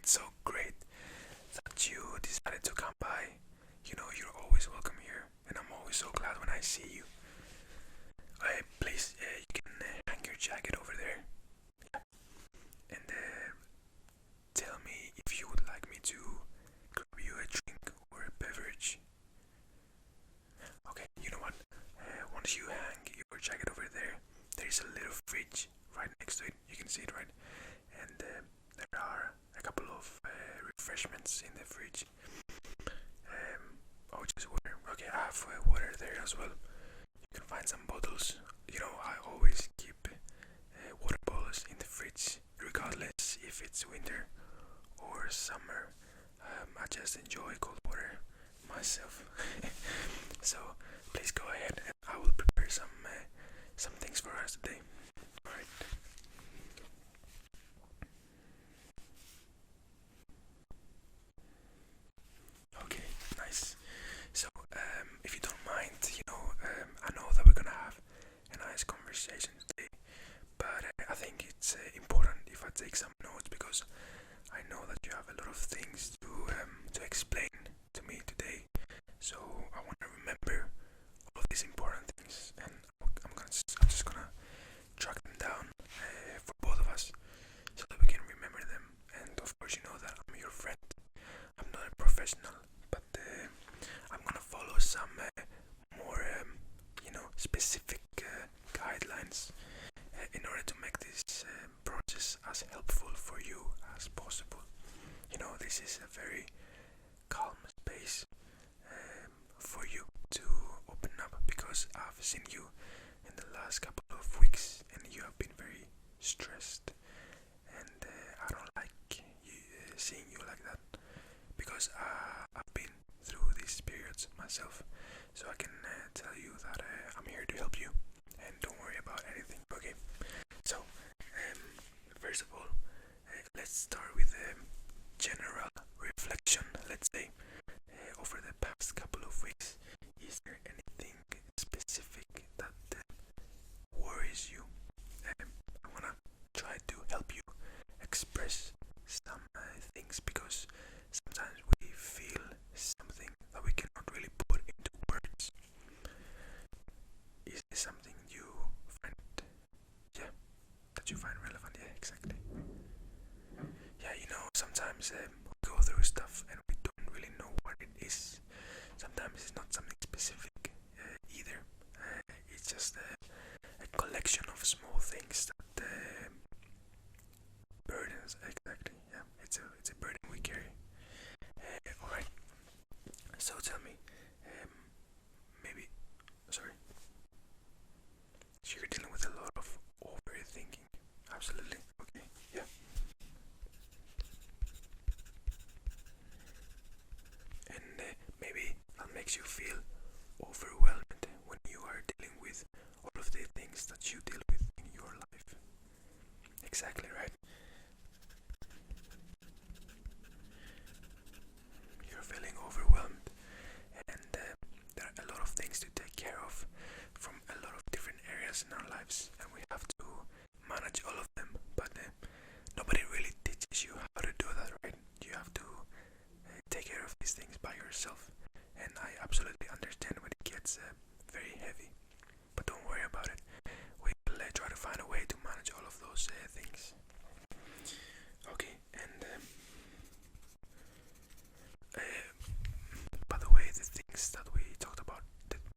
it's so great that you decided to come by. You're always welcome here, and I'm always so glad when I see you. Please, you can hang your jacket over there. Yeah. And tell me if you would like me to grab you a drink or a beverage. Okay, you know what? Once you hang your jacket over there, there is a little fridge right next to it. You can see it, right? And there are a couple of refreshments in the fridge. Just water. Okay, I have water there as well. You can find some bottles. I always keep water bottles in the fridge, regardless if it's winter or summer. I just enjoy cold water myself. So please go ahead, and I will prepare some things for us today. All right. Okay, nice. So, if you don't mind, I know that we're gonna have a nice conversation today, but I think it's important if I take some notes because I know that you have a lot of things to explain to me today. So I want to remember all of these important things, and I'm just gonna track them down for both of us so that we can remember them. And of course, you know that I'm your friend. I'm not a professional, but I'm gonna follow some more, specific guidelines in order to make this process as helpful for you as possible. This is a very calm space for you to open up because I've seen you in the last couple of weeks and you have been very stressed, and I don't like seeing you like that because I've been through these periods myself, so I can tell you that I'm here to help you, and don't worry about anything. Okay, so first of all, let's start with general reflection. Let's say over the past couple of weeks, is there anything specific that worries you? I wanna try to help you express some things because sometimes we feel something that we cannot really put into words. Is this something you find, yeah, that you find relevant? Yeah, exactly. Yeah, sometimes we go through stuff and we don't really know what it is. Sometimes it's not something specific either. It's just a collection of small things that burdens. Exactly. Yeah, it's a burden we carry. All right. So tell me, maybe, sorry. So you're dealing with a lot of overthinking. Absolutely. Okay. Yeah. And maybe that makes you feel overwhelmed when you are dealing with all of the things that you deal with in your life. Exactly right. You're feeling overwhelmed, and there are a lot of things to take care of from a lot of different areas in our lives, and we have to manage all of them. But nobody really teaches you how to do that, right? You have to take care of these things by yourself, and I absolutely understand when it gets very heavy. But don't worry about it. We will try to find a way to manage all of those things. Okay, and by the way, the things that we talked about,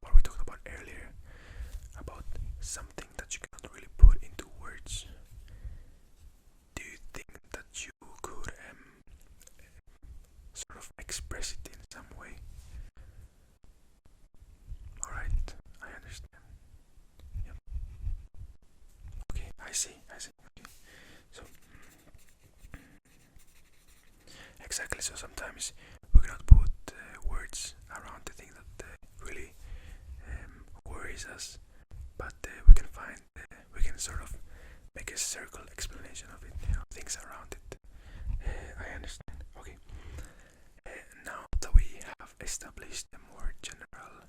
what we talked about earlier, about something that you cannot really put into words, do you think that you could sort of express it in some way? Alright, I understand. Yep. Okay, I see. Okay. So, exactly, so sometimes we cannot put words around the thing that really worries us, but we can sort of make a circle explanation of it, things around it. I understand. Okay. Now that we have established a more general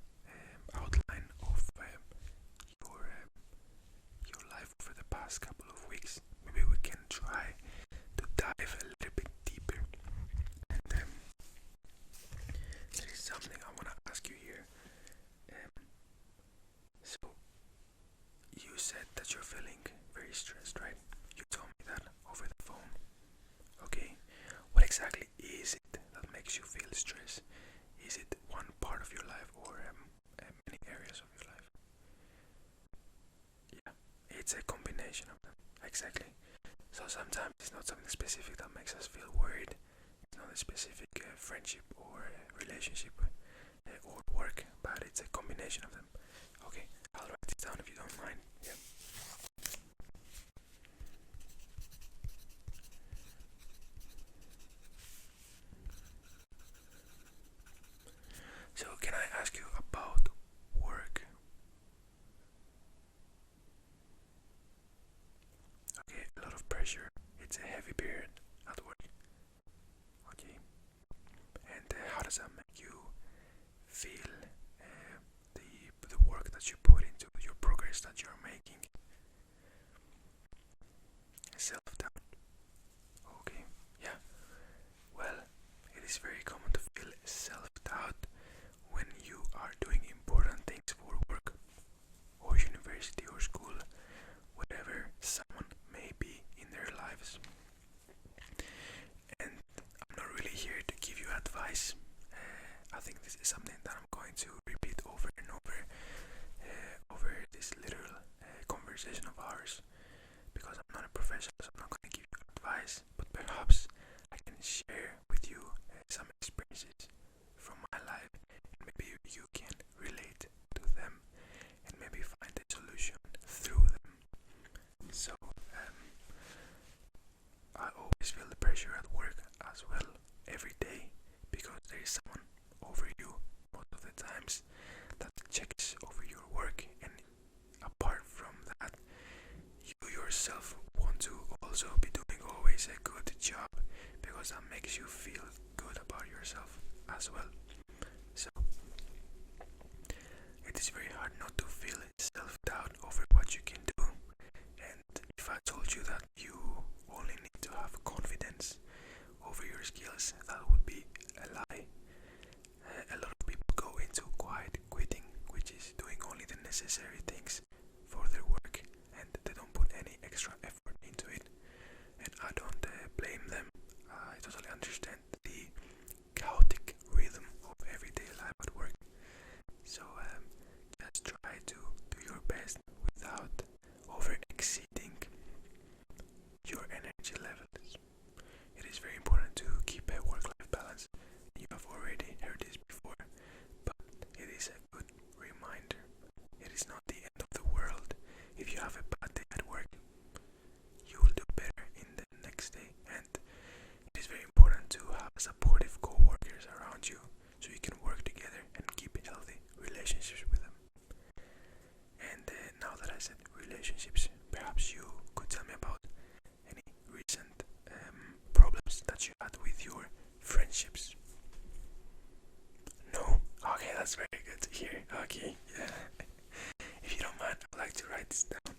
outline of your life over the past couple of weeks, maybe we can try to dive a little bit deeper feeling very stressed, right? You told me that over the phone. Okay, what exactly is it that makes you feel stressed? Is it one part of your life or many areas of your life? Yeah, it's a combination of them. Exactly. So sometimes it's not something specific that makes us feel worried. It's not a specific friendship or relationship or work, but it's a combination of them. Okay, I'll write this down if you don't mind. Yeah. So can I ask you about work? Okay, a lot of pressure. It's a heavy period at work. Okay, and how does that make you feel? The work that you put into your progress that you're making. Self-doubt. Okay, yeah. Well, it is very common to feel self-doubt when you are doing important things for work or university or school, whatever someone may be in their lives. And I'm not really here to give you advice. I think this is something that I'm going to repeat over and over this little conversation of ours, because I'm not a professional, so I'm not going to give you advice, but perhaps I can share with you some experiences from my life, and maybe you can relate to them and maybe find a solution through them. So I always feel the pressure at work as well every day, because there is someone over you most of the times that checks over your work, and apart from that, you yourself want to also be doing always a good job, because that makes you feel good about yourself as well. So it is very hard not to feel self-doubt over what you can do. And if I told you that you only need to have confidence over your skills, that would be a lie. A lot of people go into quiet quitting, which is doing only the necessary things for their work, and they don't put any extra effort into it. And I don't blame them. I totally understand the chaotic rhythm of everyday life at work. So just try to do your best without over exceeding your energy levels. It is very important to keep a work-life balance. You have already heard this before, but it is a good reminder. It is not the end of the world. If you have a bad day at work, you will do better in the next day, and it is very important to have supportive co-workers around you so you can work together and keep healthy relationships with them. And now that I said relationships, perhaps you could tell me about any recent problems that you had with your friendships. No? Okay, that's very good to hear. Okay, yeah. If you don't mind, I'd like to write this down.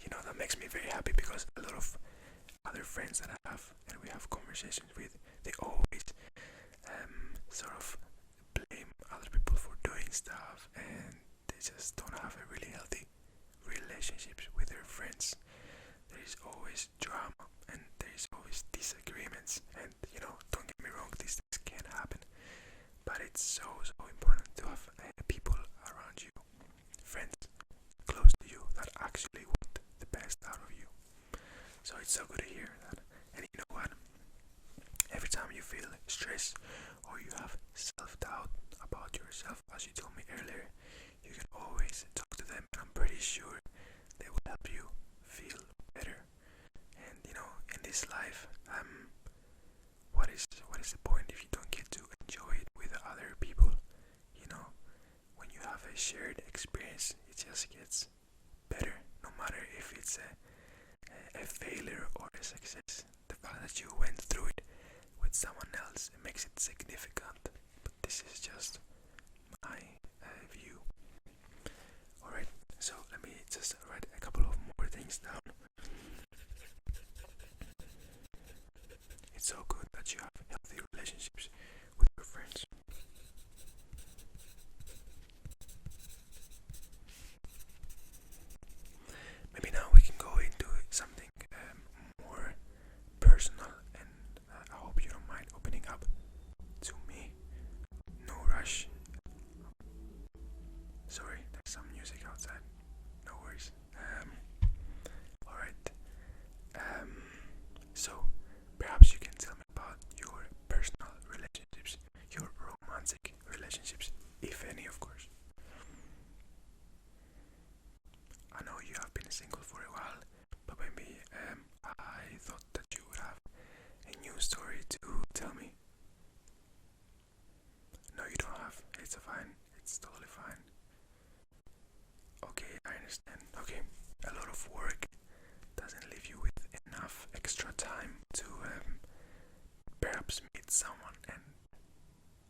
You know, that makes me very happy, because a lot of other friends that I have and we have conversations with, they always sort of blame other people for doing stuff, and they just don't have a really healthy relationships with their friends. There is always drama and there is always disagreements, and you know, don't get me wrong, these things can happen, but it's so important to have people around you, friends close to you, that actually want the best out of you. So it's so good to hear that. And you know what, every time you feel stress or you have self-doubt about yourself, as you told me earlier, you can always talk to them, and I'm pretty sure they will help you feel better. And you know, in this life, what is the point if you don't get to enjoy it with other people? You know, when you have a shared experience, it just gets better, no matter if it's a failure or a success. The fact that you went through it with someone else, it makes it significant. But this is just my view. Alright, so let me just write a couple of more things down. It's so good that you have healthy relationships with your friends. understand. Okay, a lot of work doesn't leave you with enough extra time to perhaps meet someone and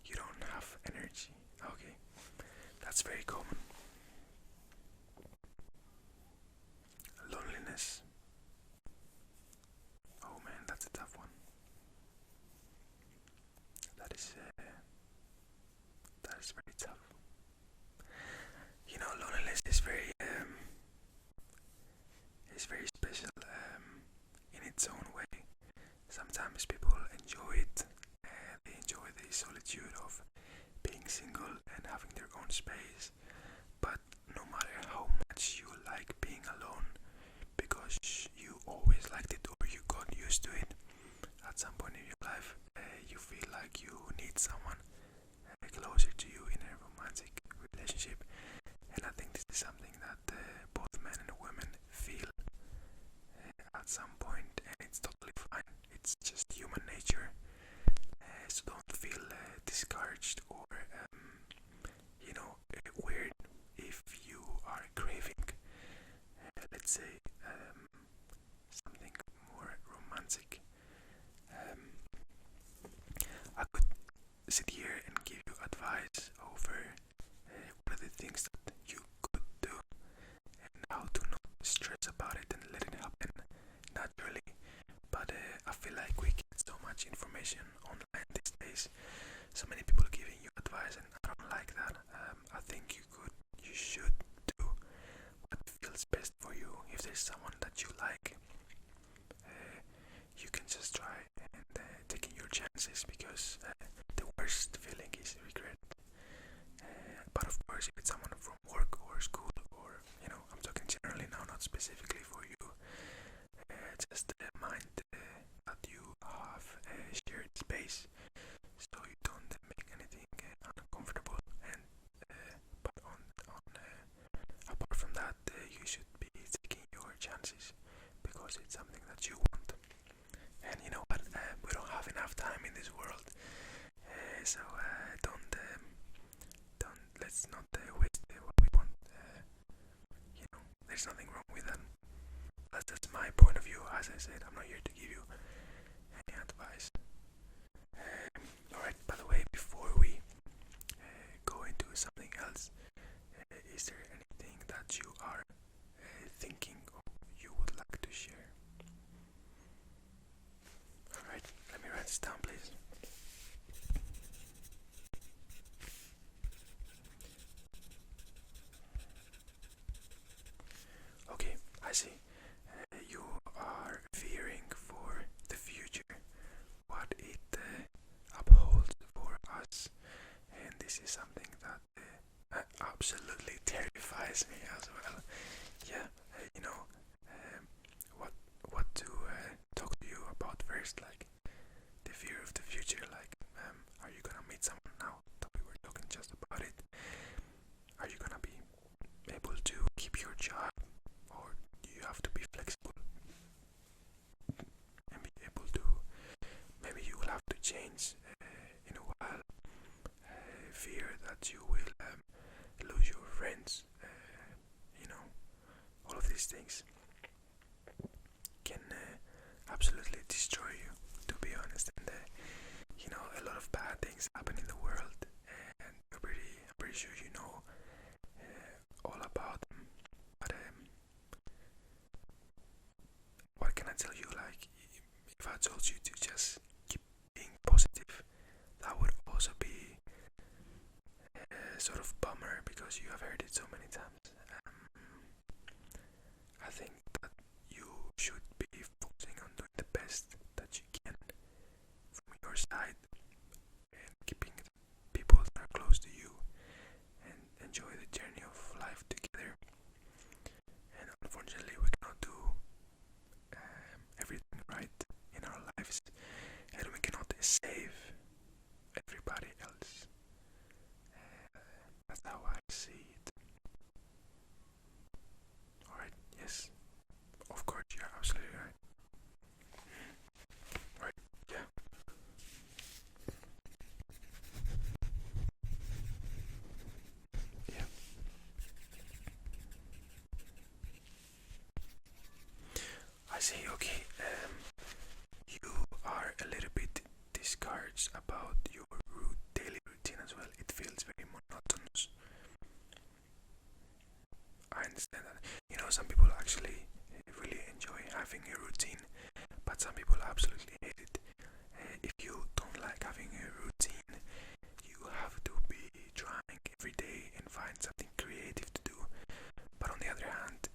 you don't have energy. Okay, that's very common. Loneliness. Oh man, that's a tough one. That is very tough. You know, loneliness is very special in its own way. Sometimes people enjoy it. They enjoy the solitude of being single and having their own space. But no matter how much you like being alone, because you always liked it or you got used to it, at some point in your life, you feel like you need someone closer to you in a romantic relationship. And I think this is something that both men and women feel at some point, and it's totally fine. It's just human nature. So don't feel discouraged or weird if you are craving, let's say, something more romantic. I could sit here and give you advice over what are the things that you could do and how to not stress about it and let it happen naturally. But I feel like we get so much information online these days, so many people giving you advice, and I don't like that. I think you should do what feels best for you. If there's someone that you like, you can just try and taking your chances, because the worst feeling is regret. But of course, if it's someone from work or school, or I'm talking generally now, not specifically for you, just mind that you have a shared space, so you don't make anything uncomfortable. And but apart from that, you should be taking your chances, because it's something that you want. And you know what? We don't have enough time in this world, so don't let's not waste what we want. There's nothing wrong with that. That's just my point of view. As I said, I'm not here to give you any advice. Alright, by the way, before we go into something else, is there anything that you are thinking or you would like to share? Alright, let me write this down, please. Okay, I see. You are fearing for the future, what it upholds for us, and this is something that absolutely terrifies me as well. Yeah, what to talk to you about first, like the fear of the future. Like, are you gonna meet someone now that we were talking just about it? Are you gonna be able to keep your job, or do you have to be flexible and be able to? Maybe you will have to change in a while. Fear that you will lose your friends. All of these things can absolutely destroy you, to be honest. And a lot of bad things happen in the world, and I'm pretty sure you know all about them. But what can I tell you? Like, if I told you to just keep being positive, that would also be a sort of bummer, because you have heard it so many times. I think that you should be focusing on doing the best that you can from your side, and keeping the people that are close to you, and enjoy the journey of life together. And unfortunately, we cannot do everything right in our lives, and we cannot save everybody else. That's how I see it. Alright, yes. Of course, you're absolutely right. Right, yeah. Yeah. see. Okay. You are a little bit discouraged about your daily routine as well. It feels very monotonous. I understand that. You know, some people actually really enjoy having a routine, but some people absolutely hate it. If you don't like having a routine, you have to be trying every day and find something creative to do. But on the other hand,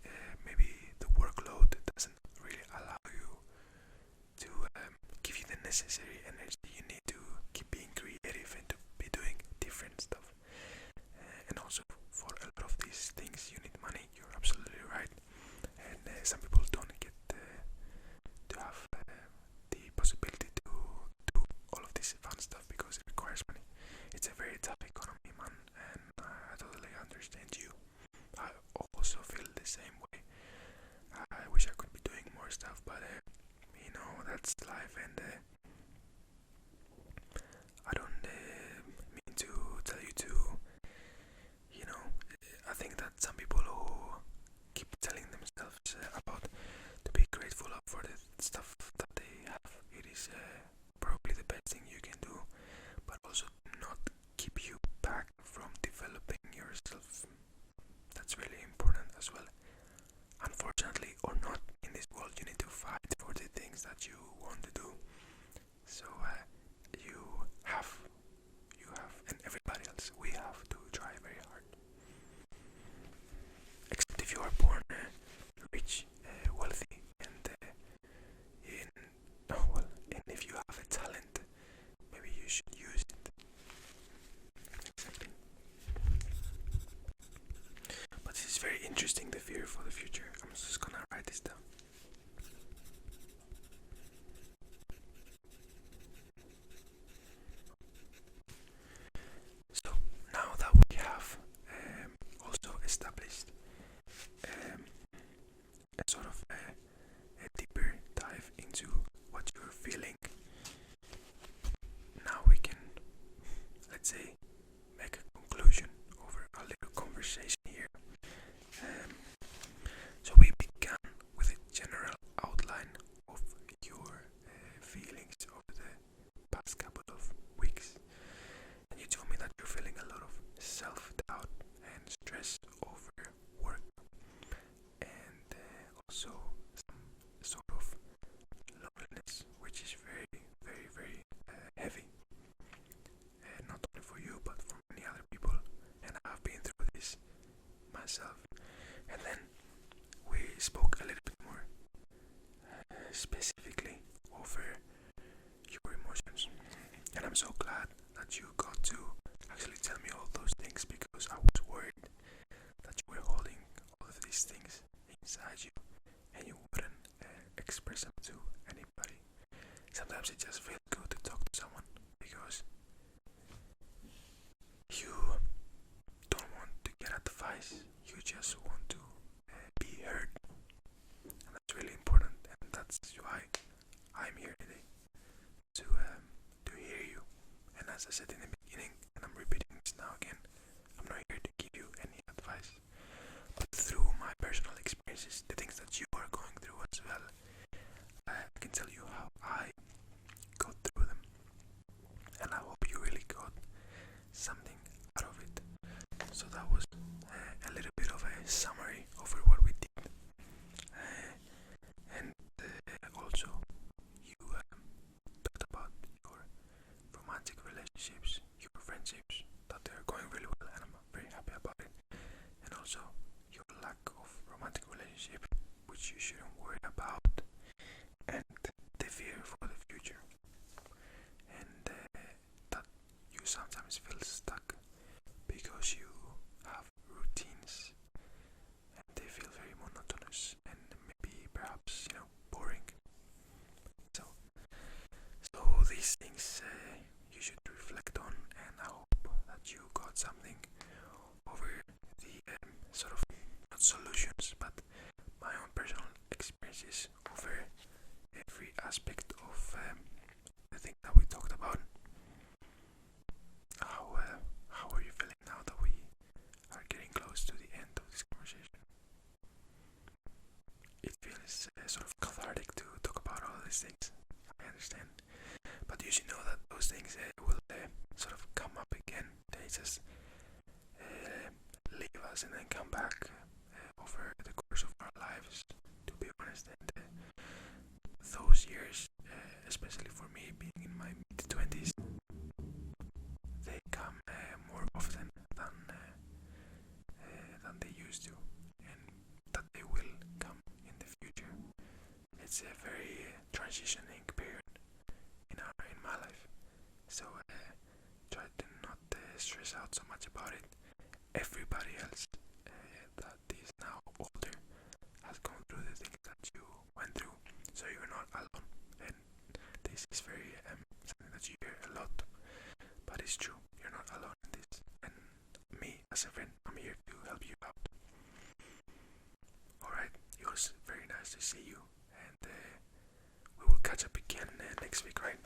maybe the workload doesn't really allow you to give you the necessary energy you need to keep being creative and to be doing different stuff. And also, for a lot of these things, you need money. You're absolutely right. And some people don't get to have the possibility to do all of this fun stuff because it requires money. It's a very tough economy, man, and I totally understand you. I also feel the same way. I wish I could be doing more stuff, but you know, that's life, and I don't mean to tell you to, you know, I think that some people who keep telling themselves about to be grateful for the stuff that they have, it is probably the best thing you can do, but also not keep you back from developing yourself. That's really important as well. Unfortunately or not, in this world you need to fight for the things that you want to do. So you have, and everybody else, we have to try very hard. Except if you are born rich, wealthy, and in and if you have a talent, maybe you should use it. Exactly. But this is very interesting, the fear for the future. I'm just gonna write this down. So now that we have also established a sort of a deeper dive into what you're feeling, now we can, let's say, make a conclusion over a little conversation here. Um, so we began with a general outline of your feelings over the past couple of weeks, and you told me that you're feeling a lot of self-doubt and stress over work, and also some sort of loneliness, which is very, very, very heavy, not only for you but for many other people, and I've been through this myself. And then we spoke a little bit more specifically over your emotions, and I'm so glad that you got to actually tell me all those things, because I was worried that you were holding all of these things inside you and you wouldn't express them to anybody. Sometimes it just feels good to talk to someone because you don't want to get advice, you just want to be heard, and that's really important, and that's why I'm here today, to hear you. And as I said in the beginning, and I'm repeating this now again, I'm not here to give you any advice, but through my personal experiences, the things that you are going through as well, I can tell you how I got through them, and I hope you really got something out of it. So that was a little bit of a summary over what we did, and also you talked about your romantic relationships, your friendships, that they're going really well, and I'm very happy about it, and also your lack of romantic relationship, which you shouldn't worry about, and the fear for the future, and that you sometimes feel stuck because you have routines and they feel very monotonous and maybe perhaps, boring. So these things you should reflect on, and I hope that you got something over the sort of, not solutions, but my own personal experiences over every aspect of the thing that we talked about. How are you feeling now that we are getting close to the end of this conversation? It feels is sort of cathartic to talk about all these things. I understand, but you should know that those things will sort of come up again. They just leave us and then come back over the course of our lives. To be honest, and those years, especially for me, being in my mid-20s, they come more often than they used to, and that they will come in the future. It's a very transitioning period in my life, so try to not stress out so much about it. Everybody else that is now older has gone through the things that you went through, so you're not alone. And this is very something that you hear a lot, but it's true. You're not alone in this. And me, as a friend, I'm here to help you out. Alright, it was very nice to see you, and we will catch up again next week, right?